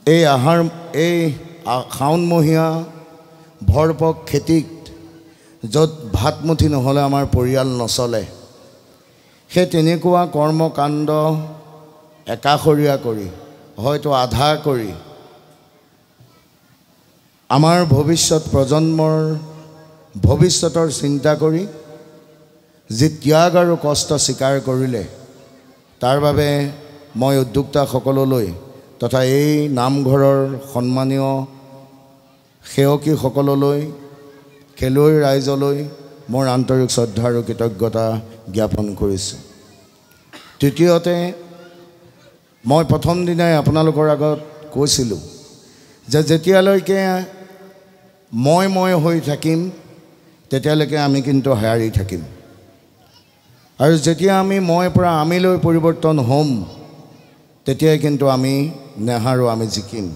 এই শাওণমহীয়া ভৰপক খেতিত য'ত ভাতমুঠি নহ'লে আমাৰ পৰিয়াল নচলে, সেই তেনেকুৱা কৰ্মকাণ্ড একাষৰীয়া কৰি হয়তো আধা কৰি আমাৰ ভৱিষ্যত প্ৰজন্মৰ ভৱিষ্যতৰ চিন্তা কৰি যি ত্যাগ আৰু কষ্ট স্বীকাৰ কৰিলে, তাৰ বাবে মই উদ্যোক্তাসকললৈ তথা এই নামঘৰৰ সন্মানীয় সেৱকীসকললৈ, খেলুৱৈ ৰাইজলৈ মোৰ আন্তৰিক শ্ৰদ্ধা আৰু কৃতজ্ঞতা জ্ঞাপন কৰিছোঁ। তৃতীয়তে, মই প্ৰথম দিনাই আপোনালোকৰ আগত কৈছিলোঁ যে যেতিয়ালৈকে মই হৈ থাকিম তেতিয়ালৈকে আমি কিন্তু হাৰি থাকিম, আৰু যেতিয়া আমি মই পৰা আমিলৈ পৰিৱৰ্তন হ'ম তেতিয়াই কিন্তু আমি নেহাৰো, আমি জিকিম।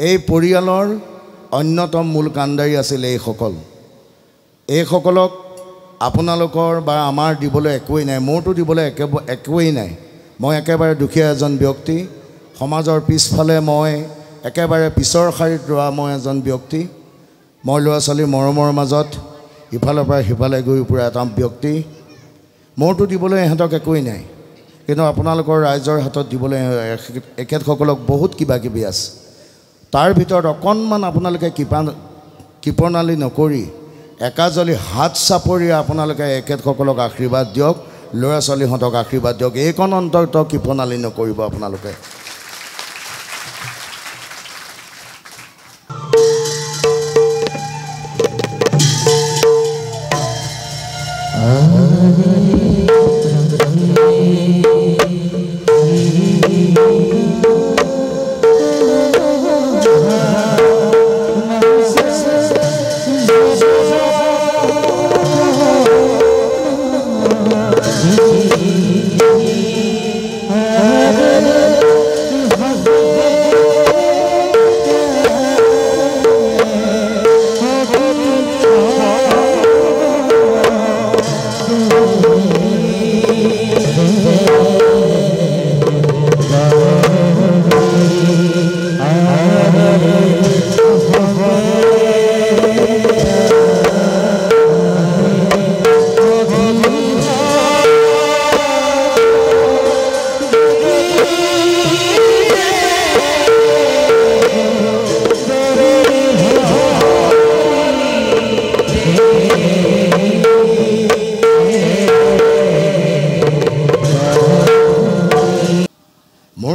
এই পৰিয়ালৰ অন্যতম মূল কাণ্ডাৰী আছিল এইসকলক আপোনালোকৰ বা আমাৰ দিবলৈ একোৱেই নাই, মোৰতো দিবলৈ একোৱেই নাই। মই একেবাৰে দুখীয়া এজন ব্যক্তি, সমাজৰ পিছফালে মই একেবাৰে পিছৰ শাৰীত ৰোৱা মই এজন ব্যক্তি। মই ল'ৰা ছোৱালীৰ মৰমৰ মাজত ইফালৰ পৰা সিফালে গৈ ফুৰা এটা ব্যক্তি। মোৰতো দিবলৈ ইহঁতক একোৱেই নাই, কিন্তু আপোনালোকৰ ৰাইজৰ হাতত দিবলৈ এখেতসকলক বহুত কিবা কিবি আছে। তাৰ ভিতৰত অকণমান আপোনালোকে কৃপণালী নকৰি একাজলি হাত চাপৰি আপোনালোকে এখেতসকলক আশীৰ্বাদ দিয়ক, ল'ৰা ছোৱালীহঁতক আশীৰ্বাদ দিয়ক। এইকণ অন্তত কৃপণালী নকৰিব আপোনালোকে।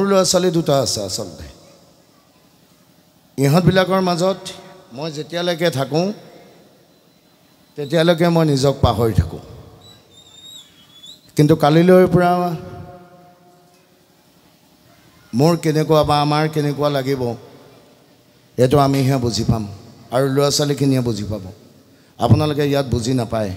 ল'ৰা ছোৱালী দুটা আছে আচলতে। ইহঁতবিলাকৰ মাজত মই যেতিয়ালৈকে থাকোঁ তেতিয়ালৈকে মই নিজক পাহৰি থাকোঁ, কিন্তু কালিলৈৰ পৰা মোৰ কেনেকুৱা বা আমাৰ কেনেকুৱা লাগিব এইটো আমিহে বুজি পাম, আৰু ল'ৰা ছোৱালীখিনিয়ে বুজি পাব। আপোনালোকে ইয়াত বুজি নাপায়।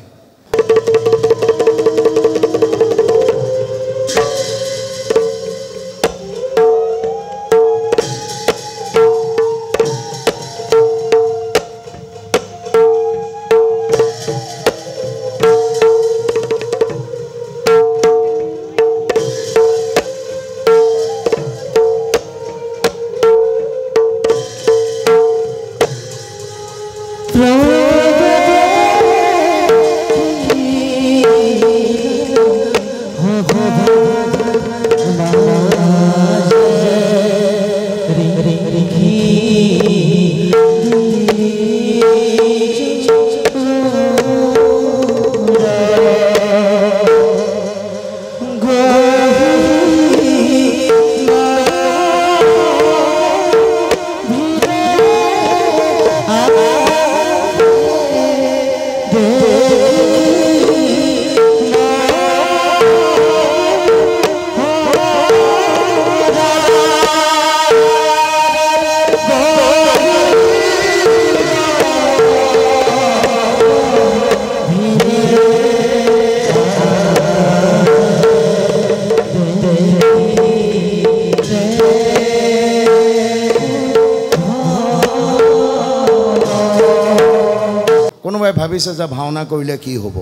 ভাবিছে যে ভাওনা কৰিলে কি হ'ব,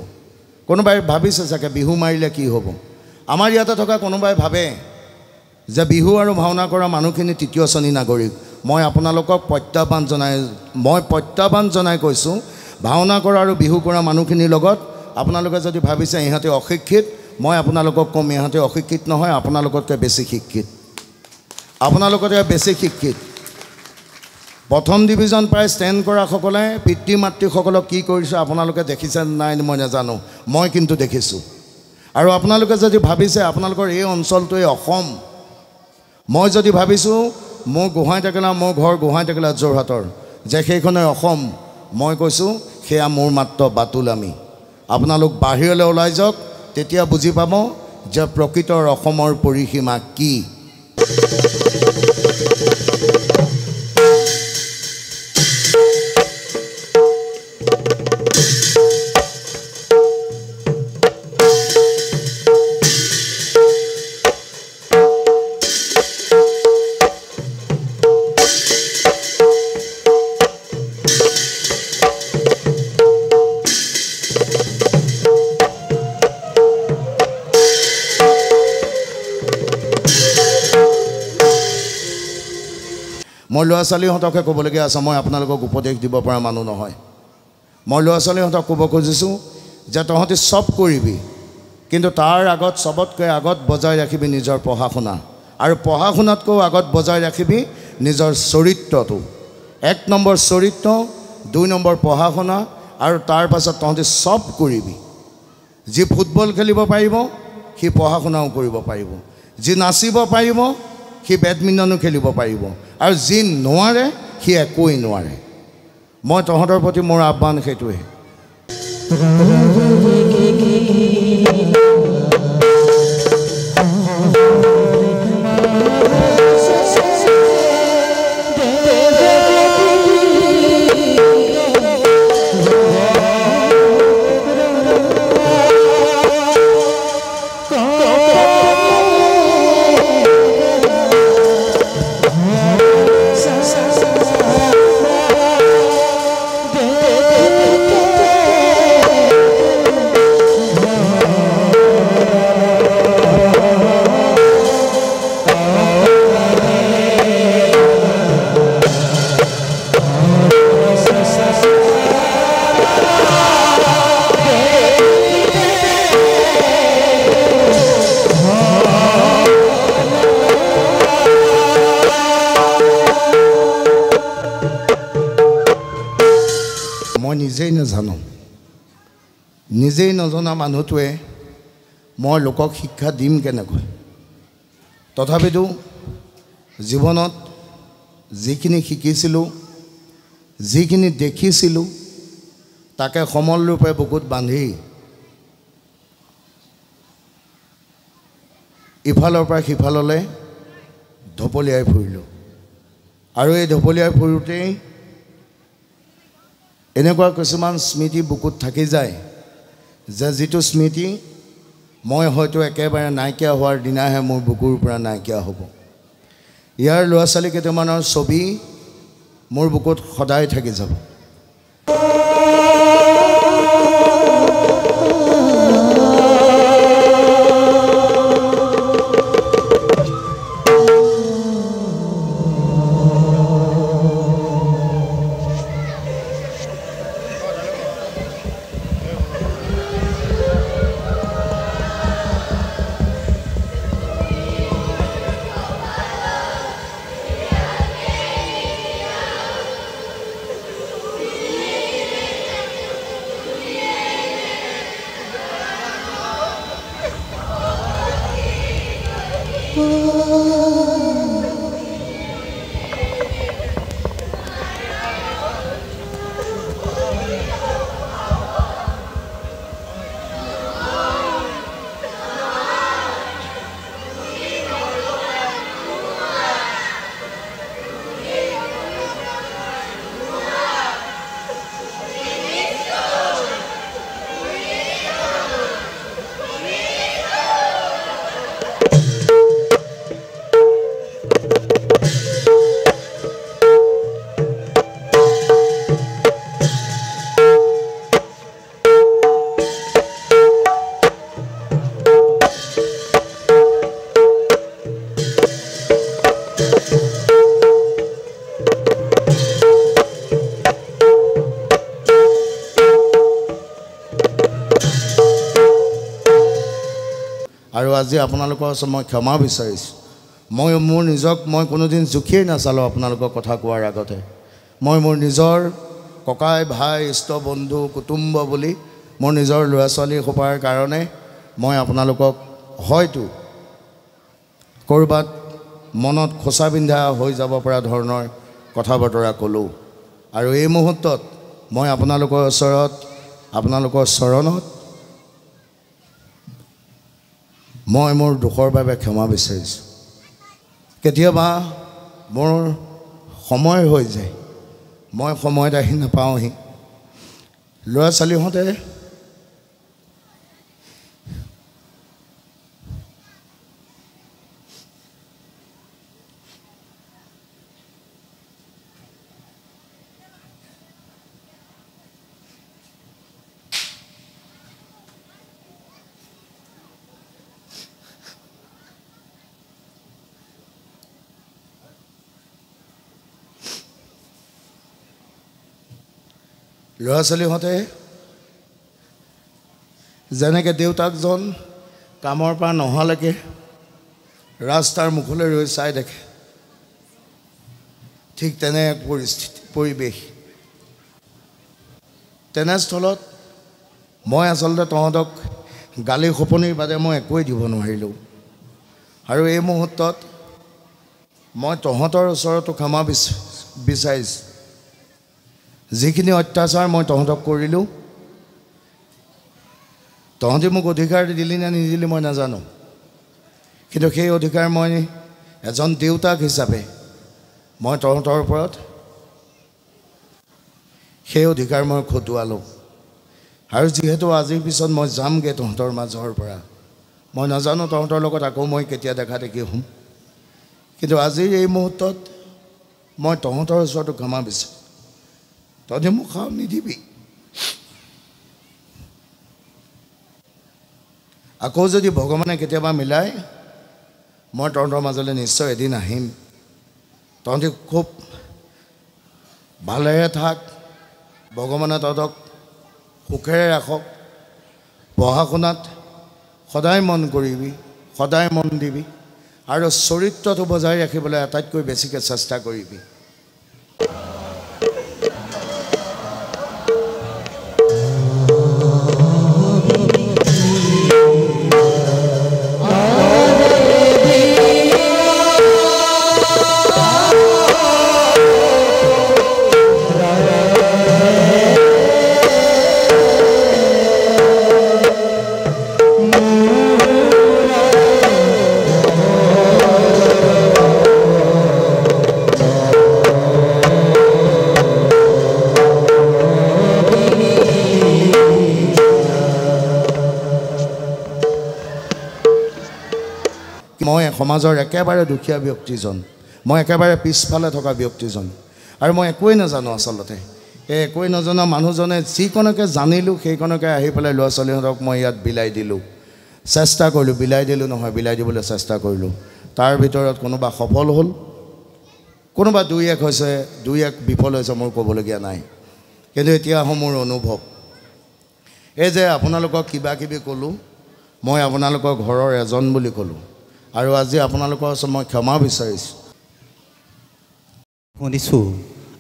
কোনোবাই ভাবিছে চাগে বিহু মাৰিলে কি হ'ব। আমাৰ ইয়াতে থকা কোনোবাই ভাবে যে বিহু আৰু ভাওনা কৰা মানুহখিনি তৃতীয় শ্ৰেণী নাগৰিক। মই আপোনালোকক প্ৰত্যাহ্বান জনাই কৈছোঁ, ভাওনা কৰা আৰু বিহু কৰা মানুহখিনিৰ লগত আপোনালোকে যদি ভাবিছে ইহঁতে অশিক্ষিত, মই আপোনালোকক ক'ম ইহঁতে অশিক্ষিত নহয়, আপোনালোকতকৈ বেছি শিক্ষিত, আপোনালোকতকৈ বেছি শিক্ষিত। প্ৰথম ডিভিজন পাই ষ্টেণ্ড কৰাসকলে পিতৃ মাতৃসকলক কি কৰিছে আপোনালোকে দেখিছে নাই মই নাজানো, মই কিন্তু দেখিছোঁ। আৰু আপোনালোকে যদি ভাবিছে আপোনালোকৰ এই অঞ্চলটোৱে অসম, মই যদি ভাবিছোঁ মোৰ গোহাঁই টেকেলা, মোৰ ঘৰ গোহাঁই টেকেলা যোৰহাটৰ, যে সেইখনে অসম, মই কৈছোঁ সেয়া মোৰ মাত্ৰ বাতুলামি। আপোনালোক বাহিৰলৈ ওলাই যাওক, তেতিয়া বুজি পাব যে প্ৰকৃতৰ অসমৰ পৰিসীমা কি। মই ল'ৰা ছোৱালীহঁতকে ক'বলগীয়া আছে, মই আপোনালোকক উপদেশ দিব পৰা মানুহ নহয়। মই ল'ৰা ছোৱালীহঁতক ক'ব খুজিছোঁ যে তহঁতি চব কৰিবি, কিন্তু তাৰ আগত চবতকৈ আগত বজাই ৰাখিবি নিজৰ পঢ়া শুনা, আৰু পঢ়া শুনাতকৈও আগত বজাই ৰাখিবি নিজৰ চৰিত্ৰটো। 1 নম্বৰ চৰিত্ৰ, 2 নম্বৰ পঢ়া শুনা, আৰু তাৰ পাছত তহঁতি চব কৰিবি। যি ফুটবল খেলিব পাৰিব সি পঢ়া শুনাও কৰিব পাৰিব, যি নাচিব পাৰিব সি বেডমিণ্টনো খেলিব পাৰিব, আৰু যি নোৱাৰে সি একোৱেই নোৱাৰে। মই তহঁতৰ প্ৰতি মোৰ আহ্বান সেইটোৱে। মই নিজেই নাজানো, নিজেই নজনা মানুহটোৱে মই লোকক শিক্ষা দিম কেনেকৈ। তথাপিতো জীৱনত যিখিনি শিকিছিলোঁ, যিখিনি দেখিছিলোঁ, তাকে সমল ৰূপে বুকুত বান্ধি ইফালৰ পৰা সিফাললৈ ঢপলিয়াই ফুৰিলোঁ। আৰু এই ঢপলিয়াই ফুৰোঁতেই এনেকুৱা কিছুমান স্মৃতি বুকুত থাকি যায় যে যিটো স্মৃতি মই হয়তো একেবাৰে নাইকিয়া হোৱাৰ দিনাহে মোৰ বুকুৰ পৰা নাইকিয়া হ'ব। ইয়াৰ ল'ৰা ছোৱালী কেইটামানৰ ছবি মোৰ বুকুত সদায় থাকি যাব। আৰু আজি আপোনালোকৰ ওচৰত মই ক্ষমা বিচাৰিছোঁ মই মোৰ নিজক মই কোনোদিন জুখিয়েই নাচালোঁ আপোনালোকৰ কথা কোৱাৰ আগতে মই মোৰ নিজৰ ককাই ভাই ইষ্ট বন্ধু কুটুম্ব বুলি মোৰ নিজৰ ল'ৰা ছোৱালী সোপাৰ কাৰণে মই আপোনালোকক হয়তো ক'ৰবাত মনত খোচা বিন্ধা হৈ যাব পৰা ধৰণৰ কথা বতৰা ক'লোঁ আৰু এই মুহূৰ্তত মই আপোনালোকৰ ওচৰত আপোনালোকৰ চৰণত মই মোৰ দুখৰ বাবে ক্ষমা বিচাৰিছোঁ কেতিয়াবা মোৰ সময় হৈ যায় মই সময়ত আহি নাপাওঁহি ল'ৰা ছোৱালীহঁতে ল'ৰা ছোৱালীহঁতে যেনেকৈ দেউতাকজন কামৰ পৰা নহালৈকে ৰাস্তাৰ মুখলৈ ৰৈ চাই দেখে ঠিক তেনে এক পৰিৱেশ তেনেস্থলত মই আচলতে তহঁতক গালি খোপনিৰ বাদে মই একোৱেই দিব নোৱাৰিলোঁ আৰু এই মুহূৰ্তত মই তহঁতৰ ওচৰতো ক্ষমা বিচাৰিছোঁ যিখিনি অত্যাচাৰ মই তহঁতক কৰিলোঁ তহঁতে মোক অধিকাৰ দিলি নে নিদিলি মই নাজানো কিন্তু সেই অধিকাৰ মই এজন দেউতাক হিচাপে মই তহঁতৰ ওপৰত সেই অধিকাৰ মই খটুৱালোঁ আৰু যিহেতু আজিৰ পিছত মই যামগৈ তহঁতৰ মাজৰ পৰা মই নাজানো তহঁতৰ লগত আকৌ মই কেতিয়া দেখা দেখি হ'ম কিন্তু আজিৰ এই মুহূৰ্তত মই তহঁতৰ ওচৰতো ক্ষমা বিচাৰোঁ তহঁতে মোক খাওঁ নিদিবি আকৌ যদি ভগৱানে কেতিয়াবা মিলায় মই তহঁতৰ মাজলৈ নিশ্চয় এদিন আহিম তহঁতে খুব ভালেৰে থাক ভগৱানে তহঁতক সুখেৰে ৰাখক পঢ়া শুনাত সদায় মন কৰিবি সদায় মন দিবি আৰু চৰিত্ৰটো বজাই ৰাখিবলৈ আটাইতকৈ বেছিকৈ চেষ্টা কৰিবি মই সমাজৰ একেবাৰে দুখীয়া ব্যক্তিজন মই একেবাৰে পিছফালে থকা ব্যক্তিজন আৰু মই একোৱেই নাজানো আচলতে এই একোৱেই নজনা মানুহজনে যিকণকে জানিলোঁ সেইকণকে আহি পেলাই ল'ৰা ছোৱালীহঁতক মই ইয়াত বিলাই দিলোঁ চেষ্টা কৰিলোঁ বিলাই দিলোঁ নহয় বিলাই দিবলৈ চেষ্টা কৰিলোঁ তাৰ ভিতৰত কোনোবা সফল হ'ল কোনোবা দুই এক হৈছে দুই এক বিফল হৈছে মোৰ ক'বলগীয়া নাই কিন্তু এতিয়া মোৰ অনুভৱ এই যে আপোনালোকক কিবা কিবি ক'লোঁ মই আপোনালোকৰ ঘৰৰ এজন বুলি ক'লোঁ আৰু আজি আপোনালোকৰ ওচৰত মই ক্ষমা বিচাৰিছোঁ শুনিছোঁ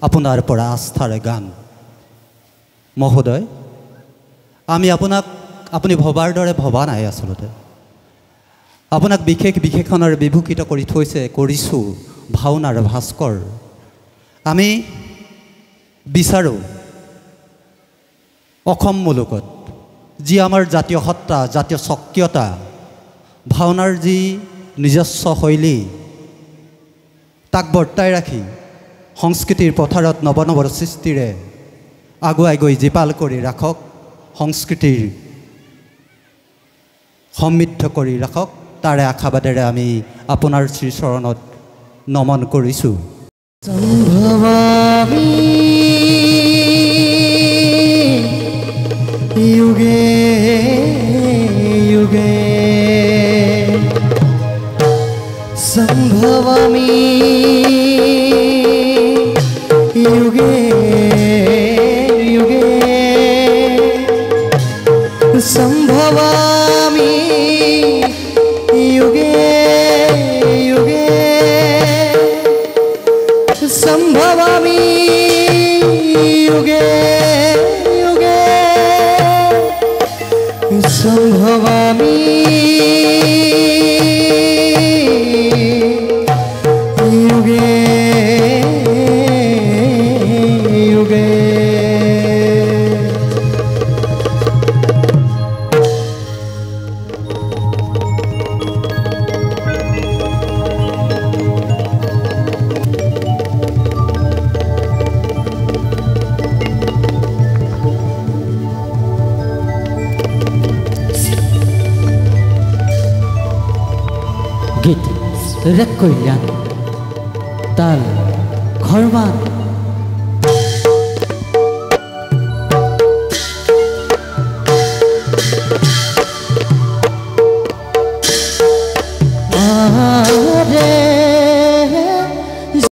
আপোনাৰ পৰা আস্থাৰে গান মহোদয় আমি আপোনাক আপুনি ভবাৰ দৰে ভবা নাই আচলতে আপোনাক বিশেষ বিশেষণেৰে বিভূষিত কৰি কৰিছোঁ ভাওনাৰ ভাস্কৰ আমি বিচাৰোঁ অসম মুলুকত যি আমাৰ জাতীয় সত্তা জাতীয় স্বকীয়তা ভাওনাৰ যি নিজস্ব শৈলী তাক বৰ্তাই ৰাখি সংস্কৃতিৰ পথাৰত নৱ সৃষ্টিৰে আগুৱাই গৈ জীপাল কৰি ৰাখক সংস্কৃতিৰ সমৃদ্ধ কৰি ৰাখক তাৰে আশাবাদেৰে আমি আপোনাৰ শ্ৰীচৰণত নমন কৰিছোঁ युगे युगे संभवामि युगे युगे संभवामि গীত ৰেক কল্যাণ তাল ঘৰমান